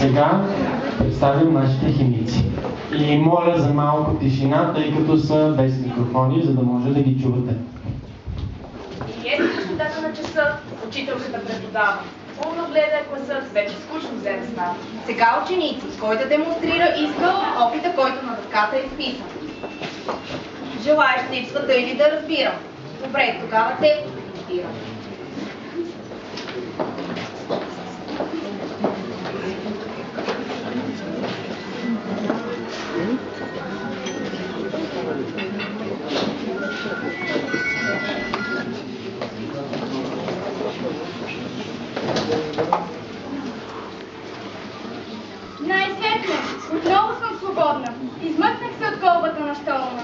Сега представям нашите химици. И моля за малко тишина, тъй като са без микрофони, за да може да ги чувате. И ето честотата на часа, учителката преподава. Умно гледа класът, вече скучно взе да става. Сега ученици, кой да демонстрира иска опита, който на дъската е вписан. Желаеш липсвата или да разбирам? Добре, тогава те подпитирам. Най-сетне, отново съм свободна. Измъкнах се от колбата на щолна.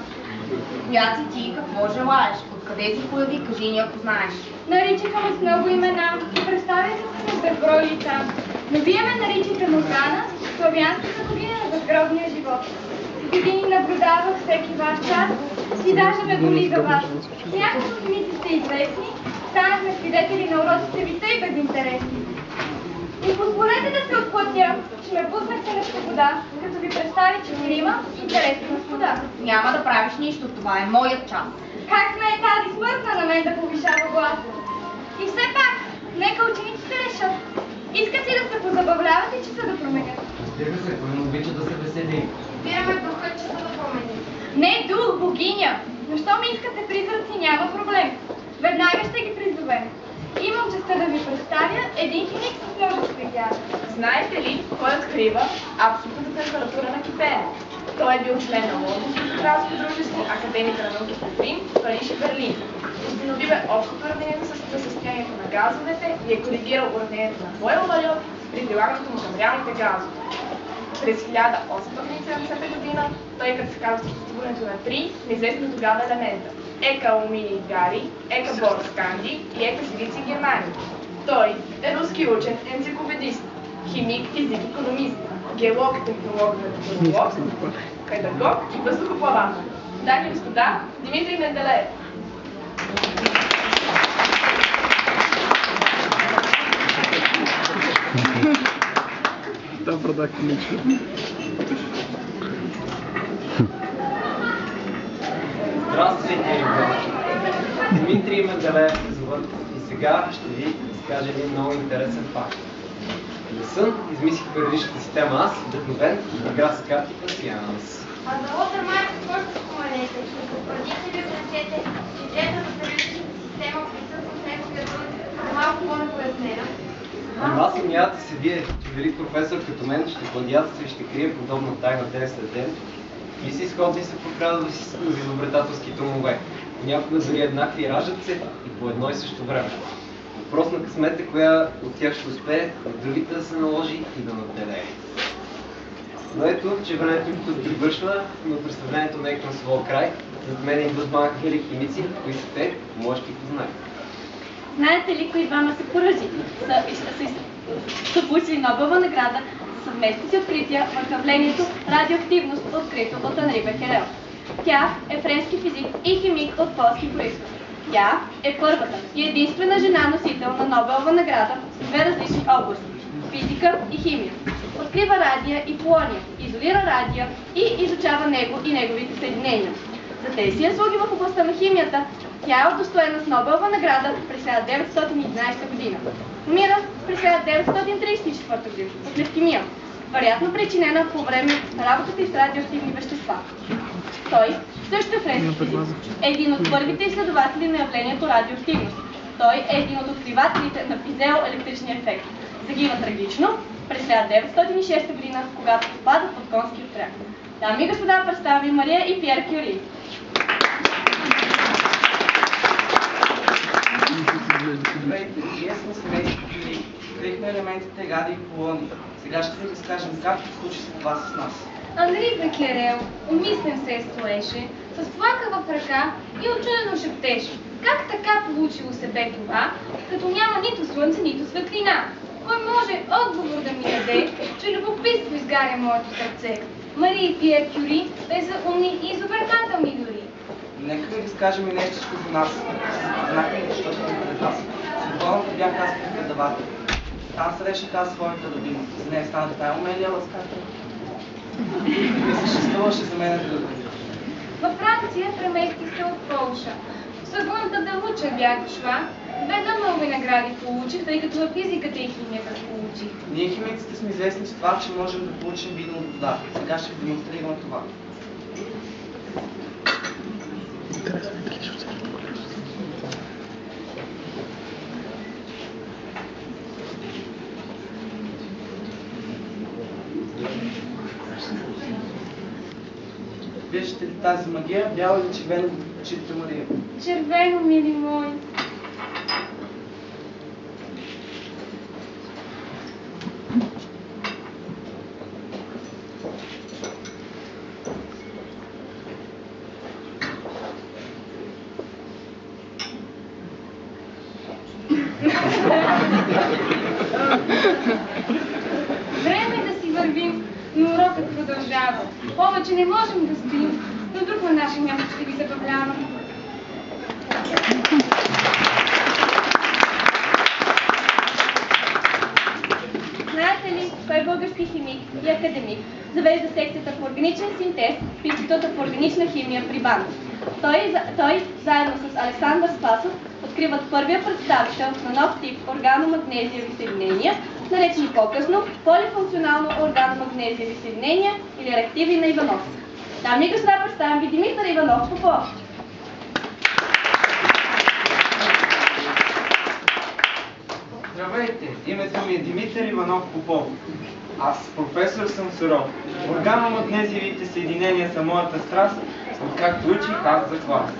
Коя си ти, какво желаеш? Откъде си появи, кажи ни ако знаеш. Наричаха ме с много имена и представяха се с безброй лица. Но вие ме наричате Моргана, славянската богиня на безгробния живот. С години наблюдавах всеки ваш час и даже ме боли за вас. Някакво химици сте известни, станахме свидетели на уроците ви тъй безинтересни. И позволете да се отплатя, че ме пуснахте на свобода, като ви представи четирима интересни господа. Няма да правиш нищо, това е моят час. Как ме е тази смъртна на мен да повишава глас? И все пак, нека учениците решат. Искат ли да се позабавляват и часа да променят? Разбира се, кой не обича да се весели. Спираме духа, часа да променят. Не дух, богиня! Но що ми искате призраци, няма проблем. Веднага ще ги призовем. Имам честа да ви представя един химик с множество идеали. Знаете ли, кой открива абсолютната температура на кипеене? Той е бил член на Лондонското кралско дружество, академик на науките в Рим, Париж и Берлин. Установил е общото уравнение за състоянието на газовете и е коригирал уравнението на Бойл-Вальот при прилагането му към реалните газове. През 1870 година той като се казва съставянето на три неизвестни тогава елемента – ека алуминий гари, ека бор сканди и ека силиций германий. Той е руски учен, енциклопедист, химик, физик, икономист, геолог, технолог, метеоролог, педагог и въздухоплавател. Дами и господа, Димитрий Менделеев. Да, продах лично. Здравствуйте, ребята! Дмитрий Менделеев се звън и сега ще ви разкажа един много интересен факт. За сън измислих периодичната система аз, вдъхновен на игра с карти пасианс. А за лотър майка, какво ще споменете? Ще потвърдите ли речете, че идеята за периодичната система присъства в неговия труд е малко по-непояснена? Нима самията се вие, че велик професор като мен ще плагиатства и ще крие подобна тайна ден след ден. И си изходни се прокрадат в изобретателските умове. Понякога дори еднакви раждат се и по едно и също време. Въпрос на късмет е коя от тях ще успее, на другите да се наложи и да надделее. Но ето, че времето им тук привършва, но представлението не е към своя край. Зад мен идват малки хили химици, кои са те, можеш ги познаят. Знаете ли кои двама са куражи? Са получили Нобелова награда за съвместни си открития в направлението радиоактивност, открито от Анри Бекерел. Тя е френски физик и химик от полски произход. Тя е първата и единствена жена носител на Нобелова награда в две различни области – физика и химия. Открива радия и полония, изолира радия и изучава него и неговите съединения. За тези си услуги в областта на химията тя е удостоена с Нобелова награда през 1911 година. Умира през 1934 година от левкемия, вероятно причинена по време на работата и с радиоактивни вещества. Той също е френски физик, е един от първите изследователи на явлението радиоактивност. Той е един от откривателите на пизеоелектричния ефект. Загива трагично през 1906 година, когато попада под конски отряд. Дами и господа, представям ви Мария и Пиер Кюри. Здравейте, ние сме семейство Кюри. Открихме елементите радий и полоний. Сега ще ви разкажем как се случи с това с нас. Анри Бекерел, умислен се стоеше, с плака в ръка и очудено шептеше. Как така получило се бе това, като няма нито слънце, нито светлина? Кой може отговор да ми даде, че любопитство изгаря моето сърце? Мария и Пиер Кюри те са умни и изобретателни дори. Нека ви разкажем и нещо за нас. Знаете ли защо сте пред вас? С болната бях аз преподавател. Там срещах аз своята любима. За нея стана тая умелия ласкател. Не съществуваше за мен друга. Във Франция преместих се от Полша. В Съгунната да уча бях дошла. 2 Нобелови награди получих, тъй като във физиката и химията получих. Ние химиците сме известни с това, че можем да получим видно от вода. Сега ще демонстрирам това. Виждате ли тази магия? Бяло или червено в очите Мария? Червено, мили мой. Време е да си вървим, но урокът продължава. Повече не можем да спим, но друг на нашия място ще ви забавлява. Знаете ли, кой е български химик и академик завежда секцията по органичен синтез в Института по органична химия при БАН? Той заедно с Александър Спасов откриват първия представител на нов тип органомагнезиеви съединения, наречени по-късно полифункционално органомагнезиеви съединения или реактиви на Иванов. Дами и господа, представям ви Димитър Иванов Попов. Здравейте, името ми е Димитър Иванов Попов. Аз професор съм суров. Органомагнезиевите съединения са моята страст, откакто учих аз за клас.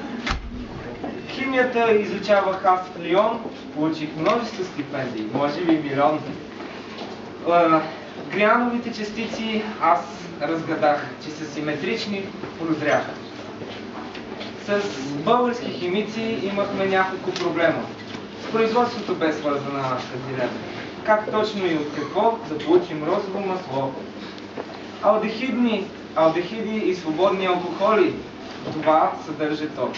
Химията изучавах аз в Лион, получих множество стипендии, може би милион. Гриановите частици аз разгадах, че са симетрични, прозрях. С български химици имахме няколко проблема. Производството бе свързана нашата дилема. Как точно и от какво да получим розово масло? Алдехиди и свободни алкохоли. Това съдържа то.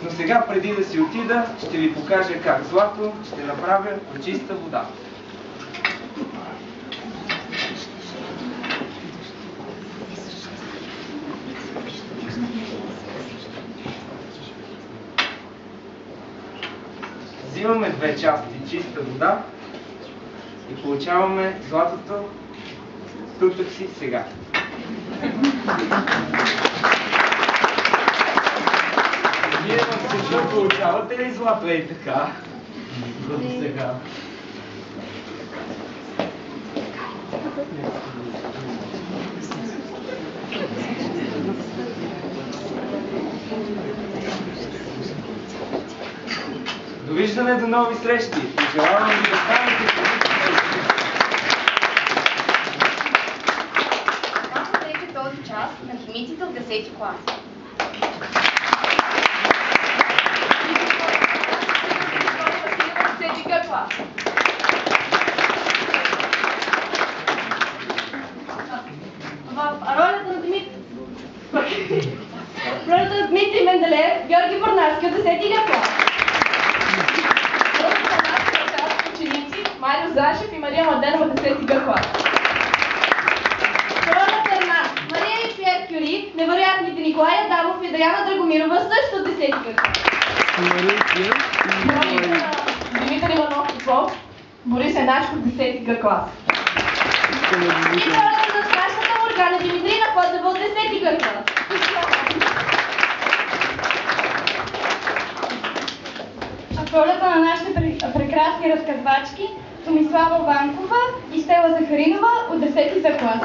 Но сега, преди да си отида, ще ви покажа как злато ще направя от чиста вода. Взимаме 2 части чиста вода и получаваме златото тук си сега. Вие в случая получавате ли злато и така? До сега. Довиждане, до нови срещи! Пожелавам ви да станете този час на химиците от 10-ти клас. Ролята на Дмитрий Менделеев, Георги Борнарски от 10-ти клас. Ученици Марио Зашев и Мария Младенова от 10-ти клас. Мария и Пиер Кюри, невероятните Николай Адамов и Даяна Драгомирова също от 10-ти клас. Димитър Иванов Попов, Борис Еначко от 10-ти клас. И ролята на страшната Моргана Димитрина Подева от 10-ти клас. А в ролята на нашите прекрасни разказвачки Томислава Ванкова и Стела Захаринова от 10-ти клас.